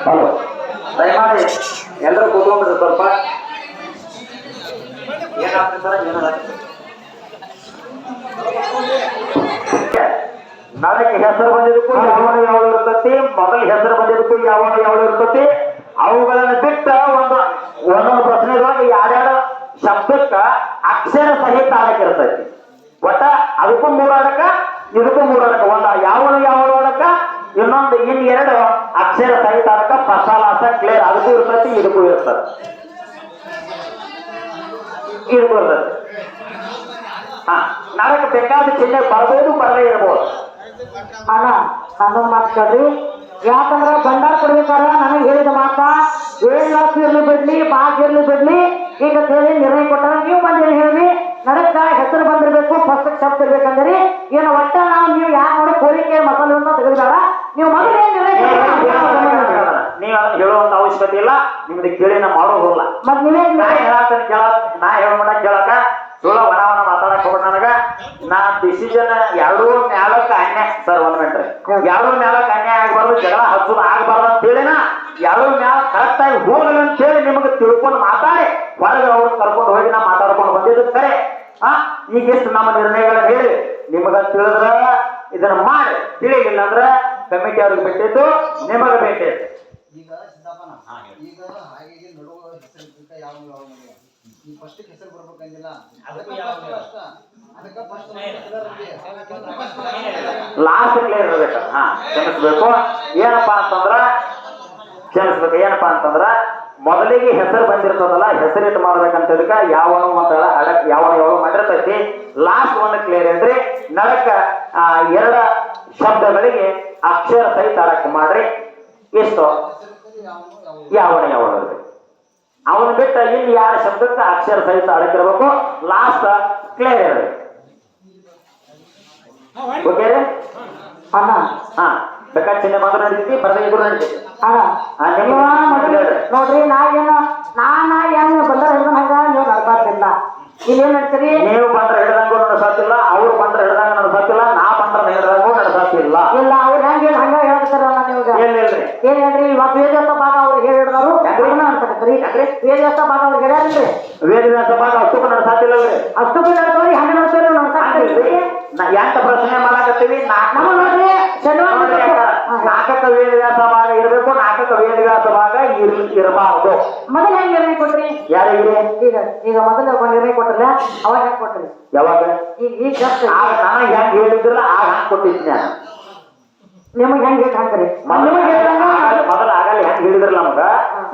Hello ದಯಮಾಡಿ ಎಲ್ಲರೂ ಕೂತ್ಕೊಂಡ್ಬಿಡ್ರಿ ಸ್ವಲ್ಪ ಏನಾಗ್ತದೆ ಸರ್ ನನಗೆ ಹೆಸರು ಬಂದಿದ್ದಕ್ಕೂ ಯಾವನು ಯಾವಳು ಇರ್ತತಿ ಮೊದಲ ಹೆಸರು ಬಂದಿದ್ದಕ್ಕೂ ಯಾವನು ಯಾವಳು ಇರ್ತತಿ ಅವುಗಳನ್ನು ಬಿಟ್ಟ ಒಂದೊಂದು ಪ್ರಶ್ನೆದೊಳಗೆ ಯಾರ್ಯಾರು ಶಬ್ದಕ್ಕ ಅಕ್ಷರ ಸಹಿತ ಆಡಕ್ ಇರ್ತೈತಿ ಒಟ್ಟ ಅದಕ್ಕೂ ಮೂರಾಡಕ ಇದಕ್ಕೂ ಮೂರಾಡಕ ಒಂದ ಯಾವನು ಯಾವಳು ಆಡಕ ಇನ್ನೊಂದು ಎರಡು ಅಕ್ಷರ ಸಹಿತ ಆಡಕ ಫಸಲಾಸ ಕ್ಲಿಯರ್ ಅದಕ್ಕೂ ಇರ್ತೈತಿ ಇದಕ್ಕೂ ಇರ್ತದೆ ಇದಕ್ಕೂ ಇರ್ತೈತಿ ನನಗೆ ಬೇಕಾದ ಚಿಹ್ನೆ ಬರ್ಬೋದು ಬರದೇ ಇರ್ಬೋದು ಅಣ್ಣ ಅನ್ನೊಂದು ಮಾತು ಕೇಳ್ರಿ ಯಾಕಂದ್ರ ಭಂಡಾರ ಕೊಡ್ಬೇಕಾರ ನನಗೆ ಹೇಳಿದ ಮಾತ 7 ಲಕ್ಷ ಇರ್ಲಿ ಬಿಡ್ಲಿ ಭಾಗ ಇರ್ಲಿ ಬಿಡ್ಲಿ ಈಗ ಹೇಳಿ ನಿರ್ಣಯ ಕೊಟ್ಟಾರ ನೀವು ಬಂದೇನು ಹೇಳ್ರಿ ನಡಕ್ಕ ಹೆಸರು ಬಂದಿರ್ಬೇಕು ಫಸ್ಟ್ ಶಬ್ದ ಇರ್ಬೇಕಂದ್ರಿ ಏನು ಒಟ್ಟ ನೀವು ಯಾಕೆ ನೋಡಿ ಕೋರಿಕೆ ಮಸಾಲೆ ಅಂತ ತೆಗೆದಾರ ನೀವು ಮೊದಲು ಏನ್ ನಿರ್ಣಯ ನೀವು ಅದನ್ನ ಹೇಳುವಂತ ಅವಶ್ಯಕತೆ ಇಲ್ಲ ನಿಮ್ದು ಕೇಳಿ ನಾ ಮಾಡೋದಿಲ್ಲ ಮತ್ ನೀವೇ ನಾ ಹೇಳ ಮಟ್ಟ ಕೇಳಕ ಸುಳ್ಳ ವನವನ ಮಾತಾಡಕ್ ಹೋಗ್ಬಿಟ್ಟು ನನಗ ನಾ ಡಿಸಿಷನ್ ಎರಡೂ ಮ್ಯಾಲಕ್ಕ ಅನ್ಯಾಯ ಸರ್ 1 ಮಿನಿಟ್ ಎರಡೂ ಮ್ಯಾಲಕ್ಕ ಅನ್ಯಾಯ ಆಗ್ಬಾರ್ದು ಜಗಳ ಹಚ್ಚೋದು ಆಗ್ಬಾರ್ದು ಅಂತ ಹೇಳಿನ ಎರಡೂ ಮ್ಯಾಲ ಕರೆಕ್ಟ್ ಆಗಿ ಹೋಗಲಿ ಅಂತ ಹೇಳಿ ನಿಮಗೆ ತಿಳ್ಕೊಂಡು ಮಾತಾಡಿ ಹೊರಗೆ ಅವ್ರು ಕರ್ಕೊಂಡು ಹೋಗಿ ನಾ ಮಾತಾಡ್ಕೊಂಡು ಬಂದಿದ್ದು ಕರೆ ಈಗ ಎಷ್ಟು ನಮ್ಮ ನಿರ್ಣಯಗಳನ್ನ ಹೇಳಿ ನಿಮಗ ತಿಳಿದ್ರ ಇದನ್ನ ಮಾಡಿ ತಿಳಿಲಿಲ್ಲ ಅಂದ್ರ ಕಮಿಟಿ ಅವ್ರಿಗೆ ಬಿಟ್ಟಿದ್ದು ನಿಮಗ ಬಿಟ್ಟಿದ್ದು ಈಗ ಸಿದ್ದಪ್ಪನ ಈಗ ಹಾಗೆ ನಡುವ ಹೆಸರು ಯಾವ ಈ ಫಸ್ಟ್ ಹೆಸರು ಬರ್ಬೇಕಂಗಿಲ್ಲ ಲಾಸ್ಟ್ ಕ್ಲಿಯರ್ ಇರ್ಬೇಕು ಕ್ಷಮಿಸ್ಬೇಕು ಏನಪ್ಪಾ ಅಂತಂದ್ರ ಮೊದಲಿಗೆ ಹೆಸರು ಬಂದಿರ್ತದಲ್ಲ ಹೆಸರಿಟ್ಟು ಮಾಡ್ಬೇಕಂತದಕ್ಕ ಯಾವನು ಅಂತ ಅಡಕ್ ಯಾವನು ಮಾಡಿರ್ತೈತಿ ಲಾಸ್ಟ್ ಒಂದು ಕ್ಲಿಯರ್ ಏನ್ರಿ ನಡಕ 2 ಶಬ್ದಗಳಿಗೆ ಅಕ್ಷರ ಸಹಿತ ಅಡಕ್ ಮಾಡ್ರಿ ಎಷ್ಟು ಯಾವನು ಇರ್ಬೇಕು ಅವನು ಬಿಟ್ಟ ಇಲ್ಲಿ ಯಾರ ಶಬ್ದಕ್ಕೆ ಅಕ್ಷರ ಸಹಿತ ಅಡಕಿರ್ಬೇಕು ಲಾಸ್ಟ್ ಕ್ಲಿಯರ್ ಇರಬೇಕು ಓಕೆ ರೀ ಅಣ್ಣ ಬೇಕಾದ ಚಿಹ್ನೆ ಮಾತ್ರ ನಡೀತಿ ಬರದ ಇದ್ರು ನಡೀತಿ ನೋಡ್ರಿ ನಾನ ಹೆಂಗ್ ಬಂದ್ರ ಹಿಡ್ದಂಗ ನೀವು ನಡ್ಸಾತಿಲ್ಲ ಇಲ್ಲೇನ್ ನಡ್ತೀರಿ ನೀವು ಬಂದ್ರೆ ಹಿಡ್ದಂಗೂ ನಡೆಸಾತಿಲ್ಲ ಅವ್ರು ಬಂದ್ರೆ ಹಿಡ್ದಂಗ ನಡೆಸಾತಿಲ್ಲ ನಾ ಬಂದ್ರೆ ಹಿಡ್ದಂಗೂ ನಡೆಸಾತಿಲ್ಲ ಇಲ್ಲ ಅವ್ರು ಹೆಂಗ ಹಂಗ ಹೇಳ್ತಾರಲ್ಲ ನೀವು ಏನ್ ಹೇಳ್ರಿ ಇವತ್ತು ವೇದವ್ಯಾಸ ಭಾಗ ಅವ್ರಿಗೆ ಹೇಳಿದ್ರು ಅನ್ಸಕತ್ರಿ ವೇದವ್ಯಾಸ ಭಾಗ ಅವ್ರಿಗೆ ಹೇಳ್ಯಾರನ್ರಿ ವೇದವ್ಯಾಸ ಭಾಗ ಅಷ್ಟಕ್ಕೂ ನಡೆಸಾತಿಲ್ಲಲ್ರಿ ಅಷ್ಟಕ್ಕೂ ನಡ್ಸೋರಿ ಹಂಗ ನಡ್ಸೋರಿ ನಡ್ಸಾಕ್ರಿ ಎಂತ ಪ್ರಶ್ನೆ ಮಾಡಾಕತ್ತೀವಿ ನೋಡ್ರಿ ನಾಟಕ ವೇದವ್ಯಾಸ ಭಾಗ ಇರಬೇಕು ನಾಟಕ ವೇದವ್ಯಾಸ ಭಾಗ ಇರಬಾರ್ದು ಮೊದಲು ಹೆಂಗ್ ನಿರ್ಣಯ ಕೊಟ್ರಿ ಯಾರಿಗೆ ಈಗ ಮೊದಲು ನಿರ್ಣಯ ಕೊಟ್ರಲ್ಲ ಅವಾಗ ಹೆಂಗ್ ಕೊಟ್ರಿ ಯಾವಾಗ ಈಗ ಆಗ ನಾನು ಹೆಂಗ್ ಹೇಳಿದ್ರಲ್ಲ ಆಗ ಹಂಗ್ ಕೊಟ್ಟಿದ್ದೆ ನಾನು ನಿಮಗ್ ಹೆಂಗ್ ಹಾಕ್ರಿ ಮೊದಲ ಆಗಲ್ಲ ಹೆಂಗ್ ಹೇಳಿದ್ರಲ್ಲ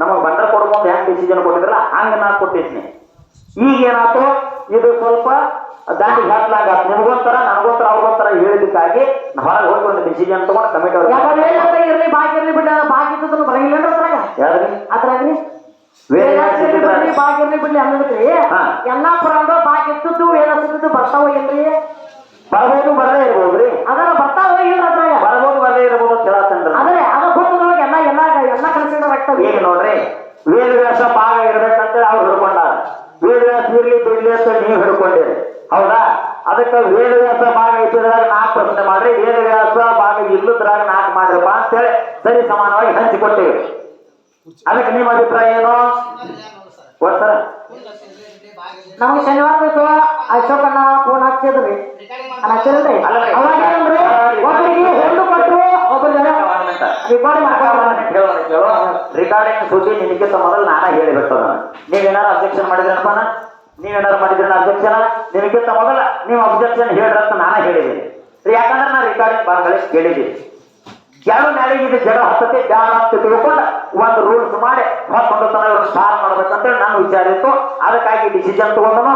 ನಮಗ್ ಬಂಡರ್ ಕೊಡ್ಕೊಂಡು ಹೆಂಗ್ ಡಿಸಿಷನ್ ಕೊಟ್ಟಿದ್ರಲ್ಲ ಹಂಗ ನಾ ಕೊಟ್ಟಿದ್ನಿ ಈಗ ಏನಾಯ್ತು ಇದು ಸ್ವಲ್ಪ ದಾಟಿ ಹಾಕ್ಲಾಗ ನಿಮಗೋಸ್ಕರ ನನಗೋಸ್ಕರ ಅವ್ರಿಗೋಸ್ಕರ ಹೇಳಿದ್ದಕ್ಕಾಗಿ ಹೊರಗೆ ಹೋಗಿ ಒಂದು ಡಿಸಿಷನ್ ತಗೊಂಡು ಕಮಿಟಿ ಅವ್ರು ಇರ್ಲಿ ಬಾಕಿ ಇರ್ಲಿ ಬಿಡ ಬಾಕಿ ಇದ್ದದನ್ನು ಬರಂಗಿಲ್ಲ ಯಾವ್ದ್ರಿ ಅದ್ರಾಗ್ರಿ ಬಾಕಿ ಇರ್ಲಿ ಬಿಡ್ಲಿ ಅನ್ನೋದ್ರಿ ಎಲ್ಲಾ ಪುರಾಣ ಬಾಕಿ ಇದ್ದದ್ದು ವೇದ ಬರ್ತಾವ ಇಲ್ರಿ ಬರ್ಬೋದು ಬರದೇ ಇರ್ಬೋದ್ರಿ ಅದರ ಬರ್ತಾವ ಇಲ್ಲ ಅದ್ರಾಗ ಬರ್ಬೋದು ಬರದೇ ಇರ್ಬೋದು ಅಂತ ಹೇಳತ್ತಂದ್ರ ಆದ್ರೆ ಅದ ಗೊತ್ತದೊಳಗೆ ಎಲ್ಲ ಕನ್ಸಿಡರ್ ಆಗ್ತದೆ ಈಗ ನೋಡ್ರಿ ವೇದವ್ಯಾಸ ಭಾಗ ಇರ್ಬೇಕಂತ ಅವ್ರು ಹಿಡ್ಕೊಂಡಾರ ವೇದವ್ಯಾಸ ಇರ್ಲಿ ಬಿಡ್ಲಿ ಅಂತ ನೀವು ಹಿಡ್ಕೊಂಡಿರಿ ಹೌದಾ ಅದಕ್ಕೆ ವೇದವ್ಯಾಸ ಭಾಗ ಇದ್ದಿದ್ರಾಗ 4 ಪ್ರಶ್ನೆ ಮಾಡ್ರಿ ವೇದವ್ಯಾಸ ಭಾಗ ಇಲ್ಲದ್ರಾಗ 4 ಮಾಡ್ರಪ್ಪ ಅಂತೇಳಿ ಸರಿ ಸಮಾನವಾಗಿ ಹಂಚಿಕೊಟ್ಟಿವಿ ಅದಕ್ಕೆ ನಿಮ್ಮ ಅಭಿಪ್ರಾಯ ಏನು ಗೊತ್ತರ ನಮ್ಗೆ ಶನಿವಾರ ದಿವಸ ಅಶೋಕಣ್ಣ ಫೋನ್ ಹಚ್ಚಿದ್ರಿ ಹಚ್ಚಿದ್ರಿ ಅವಾಗ ಒಬ್ಬರಿಗೆ ಹೊಂದು ಕೊಟ್ಟರು ಒಬ್ಬರಿಗೆ ರಿಕಾರ್ಡಿಂಗ್ ಸುದ್ದಿ ನಿನಗಿಂತ ಮೊದಲು ನಾನ ಹೇಳಿಬಿಟ್ಟು ನೀವೇನಾರು ಅಬ್ಜೆಕ್ಷನ್ ಮಾಡಿದ್ರಪ್ಪ ನೀವೇನಾರು ಮಾಡಿದ್ರೆ ಅಬ್ಜೆಕ್ಷನ್ ನಿನಗಿಂತ ಮೊದಲ ನೀವು ಅಬ್ಜೆಕ್ಷನ್ ಹೇಳ್ರಂತ ನಾನ ಹೇಳಿದ್ದೀನಿ ಯಾಕಂದ್ರೆ ನಾ ರಿಕಾರ್ಡಿಂಗ್ ಭಾಗಗಳಿಗೆ ಕೇಳಿದ್ದೀನಿ ಯಾರು ನಾಳೆಗೆ ಇದು ಜಗಳ ಹತ್ತತೆ ಬ್ಯಾಡ ಅಂತ ತಿಳ್ಕೊಂಡು ಒಂದು ರೂಲ್ಸ್ ಮಾಡಿ ಒಂದು ತನ ಇವ್ರು ಸ್ಟಾರ್ ಮಾಡ್ಬೇಕಂತೇಳಿ ನನ್ನ ವಿಚಾರ ಇತ್ತು ಅದಕ್ಕಾಗಿ ಡಿಸಿಷನ್ ತಗೊಂಡನು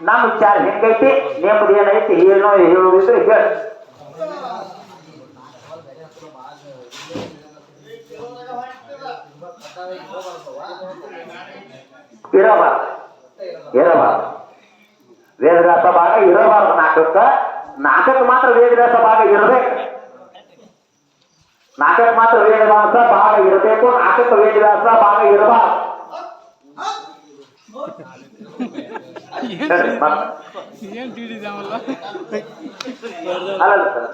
ನಮ್ಮ ವಿಚಾರ ಹೆಂಗೈತಿ ನೆಮ್ಮದಿ ಏನೈತಿ ಏನೋ ಹೇಳುವುದಿದ್ರೆ ಹೇಳಿ ಇರಬಾರ್ದು ವೇದವ್ಯಾಸ ಭಾಗ ಇರಬಾರ್ದು ನಾಟಕ ಮಾತ್ರ ವೇದವ್ಯಾಸ ಭಾಗ ಇರಬೇಕು ನಾಟಕ ಮಾತ್ರ ವೇದವ್ಯಾಸ ಭಾಗ ಇರಬೇಕು ನಾಟಕ ವೇದವ್ಯಾಸ ಭಾಗ ಇರಬಾರ್ದು ಅಲ್ಲ ಸರ್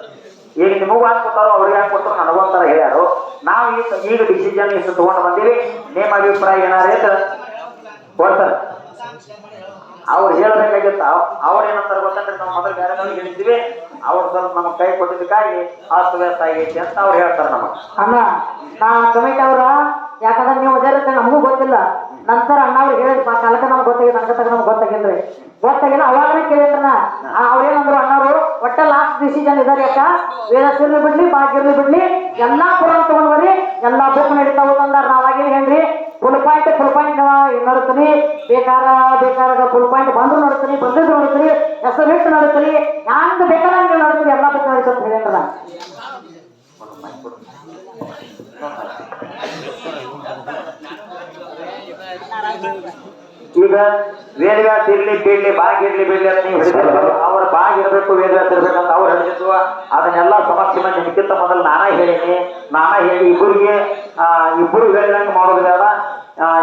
ಈಗ ನಿಮಗೂ ಹಾಕಿ ಕೊಟ್ಟಾರೋ ಅವ್ರಿಗೆ ಹಾಕಿ ಕೊಡ್ತಾರೋ ನನಗೊಂಥರ ಹೇಳ್ಯಾರು. ನಾವು ಈಗ ಡಿಸಿಷನ್ ಇಷ್ಟು ತಗೊಂಡು ಬಂದೀವಿ, ನಿಮ್ಮ ಅಭಿಪ್ರಾಯ ಏನಾರ ಕೊಡ್ತಾರೆ. ಅವ್ರು ಹೇಳ್ಬೇಕಾಗಿತ್ತ ಅವ್ರು ಏನಂತಾರೆ ಗೊತ್ತಂದ್ರೆ ನಾವು ಮೊದಲು ಬೇರೆ ಹೇಳಿದ್ವಿ, ಅವ್ರು ಸ್ವಲ್ಪ ನಮಗೆ ಕೈ ಕೊಟ್ಟಿದ್ದಕ್ಕಾಗಿ ಅಸ್ತವ್ಯಸ್ತ ಆಗೈತಿ ಅಂತ ಅವ್ರು ಹೇಳ್ತಾರೆ ನಮಗೆ. ಅಣ್ಣ ನಾ ಕಮಿಟಿ ಅವ್ರ ಯಾಕಂದ್ರೆ ನೀವು ಅದೇ ನಮಗೂ ಗೊತ್ತಿಲ್ಲ. ನಂತರ ಅಣ್ಣ ಅವ್ರು ಹೇಳಿದ ಕಾಲಕ್ಕೆ ನಮ್ಗೆ ಗೊತ್ತಾಗಿದೆ, ನನಗೆ ನಮ್ಗೆ ಗೊತ್ತಾಗಿಲ್ಲ ಅವಾಗನೇ ಕೇಳಿದ್ರನ ಅವ್ರೇನಂದ್ರು ಅಣ್ಣವ್ರು ಒಟ್ಟ ಲಾಸ್ಟ್ ಡಿಸಿಷನ್ ಇದಾರೆ ಅಕ್ಕ, ವೇದಸ್ ಇರ್ಲಿ ಬಿಡ್ಲಿ ಭಾಗ್ಯ ಬಿಡ್ಲಿ ಎಲ್ಲಾ ಪುರಾಣ ತಗೊಂಡ್ ಬರ್ರಿ, ಎಲ್ಲಾ ಬುಕ್ ನಡೀತಾವ ಅಂದಾರ. ನಾವಾಗೇನು ಹೇಳ್ರಿ ಫುಲ್ ಪಾಯಿಂಟ್ ನೋಡ್ತೀನಿ, ಬೇಕಾದ ಫುಲ್ ಪಾಯಿಂಟ್ ಬಂದ್ರು ನೋಡ್ತೀನಿ, ಬಂದಿದ್ರು ನೋಡ್ತೀನಿ, ಹೆಸರಿಟ್ಟು ನೋಡ್ತೀನಿ, ಹ್ಯಾಂಗ ಬೇಕಾದಂಗೆ ನೋಡ್ತೀನಿ, ಎಲ್ಲಾ ಬುಕ್ ನಡೀತಂತ ಹೇಳಿದ್ರ. ಈಗ ವೇದವ್ಯಾಸ ಇರ್ಲಿ ಬೀಳ್ಲಿ ಭಾಗ್ಯ ಇರ್ಲಿ ಬೀಳ್ಲಿ ಅಂತ ನೀವು ಹಿಡಿದಿದ್ರು, ಅವ್ರ ಭಾಗ್ಯ ಇರ್ಬೇಕು ವೇದವ್ಯಾಸ ಇರ್ಬೇಕಂತ ಅವ್ರು ಹಿಡಿದಿದ್ವು. ಅದನ್ನೆಲ್ಲ ಸಮಕ್ಷ ಮಂದಿ ನಿಕ್ಕಿಂತ ಮೊದಲು ನಾನಾ ಹೇಳಿ ಇಬ್ಬರು ಹೇಳಿದಂಗೆ ಮಾಡೋದಿಲ್ಲ.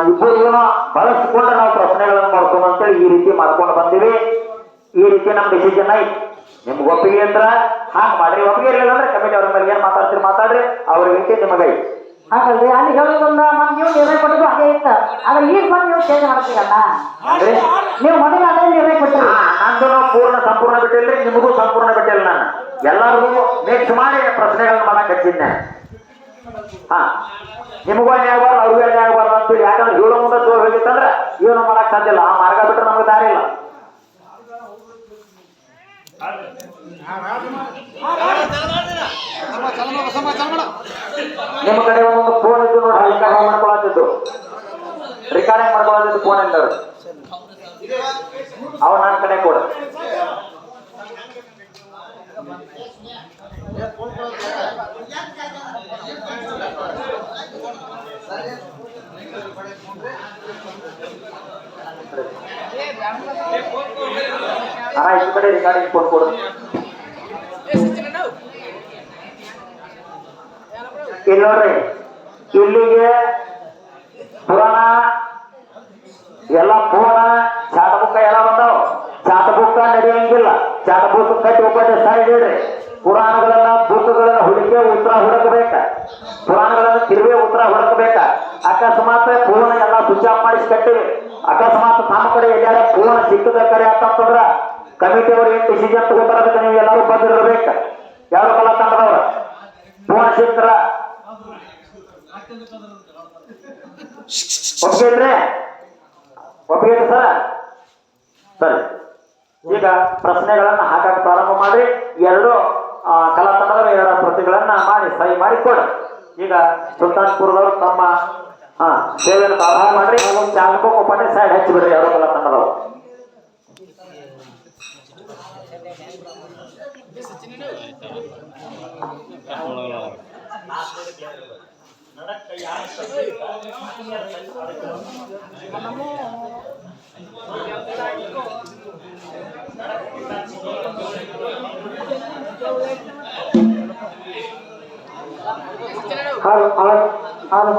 ಇಬ್ಬರಿಗೂ ಬಳಸ್ಕೊಂಡು ನಾವು ಪ್ರಶ್ನೆಗಳನ್ನು ಮಾಡ್ಕೊಂಡು ಅಂತೇಳಿ ಈ ರೀತಿ ಮಾಡ್ಕೊಂಡು ಬಂದಿವಿ. ಈ ರೀತಿ ನಮ್ಮ ಡಿಸಿಷನ್ ಐತಿ. ನಿಮ್ಗೆ ಒಪ್ಪಿಗೆ ಅಂದ್ರ ಹಾಗೆ ಮಾಡ್ರಿ, ಒಪ್ಪಿಗೆ ಇರಲಿಲ್ಲ ಅಂದ್ರೆ ಕಮಿಟಿ ಅವ್ರ ಮೇಲೆ ಏನ್ ಮಾತಾಡ್ತೀರಿ ಮಾತಾಡ್ರಿ, ಅವ್ರಿಗೆ ನಿಮಗೈತಿ. ಹಾಗಲ್ರಿ ಅಲ್ಲಿ ಹೇಳೋದ್ರಿಂದ ನೀವು ನಿರ್ಣಯ ಕೊಟ್ಟಿದ್ದು ಹಾಗೆ ಇತ್ತು, ಆದ್ರೆ ಈಗ ಬಂದು ನೀವು ಚೇಂಜ್ ಮಾಡ್ತೀರಲ್ಲ. ನೀವು ಮೊದಲು ಅದೇ ನಿರ್ಣಯ ಕೊಟ್ಟಿರಿ. ನಂದು ಪೂರ್ಣ ಸಂಪೂರ್ಣ ಬಿಟ್ಟಿಲ್ರಿ, ನಿಮಗೂ ಸಂಪೂರ್ಣ ಬಿಟ್ಟಿಲ್ಲ. ನಾನು ಎಲ್ಲರಿಗೂ ಮಿಕ್ಸ್ ಮಾಡಿ ಪ್ರಶ್ನೆಗಳನ್ನ ಮಾಡಕ್ ಹಚ್ಚಿದ್ದೆ. ಹಾ ನಿಮಗೂ ಅನ್ಯಾಯ ಆಗಬಾರ್ದು, ಅವ್ರಿಗೂ ಅನ್ಯಾಯ ಆಗಬಾರ್ದು ಅಂತೇಳಿ. ಯಾಕಂದ್ರೆ ಹೇಳೋ ಮುಂದೆ ಜೋರ್ ಹೋಗಿತ್ತಂದ್ರೆ ಏನು ಮಾಡಕ್ ಸಾಧ್ಯ ಇಲ್ಲ. ಆ ಮಾರ್ಗ ಬಿಟ್ಟರೆ ನಮಗೆ ದಾರಿ ಇಲ್ಲ. ನಿಮ್ಮ ಕಡೆ ಒಂದೊಂದು ಫೋನ್ ಇದ್ದು ನೋಡಿ, ರೆಕಾರ್ಡಿಂಗ್ ಮಾಡ್ಕೊಳ್ಳೋದಿದ್ದು ಫೋನ್ ಇಂದ ಅವ ನನ್ನ ಕಡೆ ಕೊಡ. ಈ ಕಡೆ ರೆಕಾರ್ಡಿಂಗ್ ಫೋನ್ ಕೊಡು. ಇಲ್ಲಿ ನೋಡ್ರಿ, ಇಲ್ಲಿಗೆ ಪುರಾಣ ಎಲ್ಲ ಫೋನ ಚಾಟ ಬುಕ್ಕ ಎಲ್ಲ ಬಂದಾವ. ಚಾಟ ಬುಕ್ಕ ನಡೆಯಂಗಿಲ್ಲ. ಚಾಟ ಬುಕ್ ಕಟ್ಟಿ ಒಬ್ಬಟ್ಟೆ ಸೈಡ್ ಇಡ್ರಿ. ಪುರಾಣಗಳನ್ನ ಬುಕ್ಗಳನ್ನ ಹುಡುಕಿ ಉತ್ತರ ಹುಡುಕಬೇಕ. ಪುರಾಣಗಳನ್ನ ತಿರುವಿ ಉತ್ತರ ಹುಡುಕಬೇಕ. ಅಕಸ್ಮಾತ್ ಫೋನ್ ಎಲ್ಲ ಸ್ವಿಚ್ ಆಫ್ ಮಾಡಿಸಿ ಕಟ್ಟಿವಿ. ಅಕಸ್ಮಾತ್ ನಮ್ಮ ಕಡೆ ಎಲ್ಲಾರ ಫೋನ್ ಸಿಕ್ಕದ ಕರೆ ಅಂತಂದ್ರ ಕಮಿಟಿ ಅವ್ರು ಏನ್ ಡಿಸಿಷನ್ ತಗೋತಾರ ನೀವು ಎಲ್ಲರೂ ಬಂದಿರ್ಬೇಕ. ಯಾರು ಕಲ ತಂಡದವ್ರ ಫೋನ್ ಸಿಕ್ತರ ಒಪ್ಪಿಗೆಲ್ರಿ? ಒಪ್ಪಿಗೆ ಸರ್? ಸರಿ, ಈಗ ಪ್ರಶ್ನೆಗಳನ್ನ ಹಾಕಕ್ಕೆ ಪ್ರಾರಂಭ ಮಾಡಿ ಎರಡು ಕಲಾ ತಂಡದವರು ಎರಡು ಪ್ರತಿಗಳನ್ನ ಮಾಡಿ ಸಹಿ ಮಾಡಿ ಕೊಡ್ರಿ. ಈಗ ಸುಲ್ತಾನ್ಪುರದವರು ತಮ್ಮ ಸೇವೆಯನ್ನು ಪ್ರಾರಂಭ ಮಾಡ್ರಿ. ಚಾಲಕ ಒಪ್ಪಂಡೆ ಸೈಡ್ ಹಚ್ಚಿಬಿಡ್ರಿ ಎರಡು ಕಲಾ ತಂಡದವರು. ಹೌದು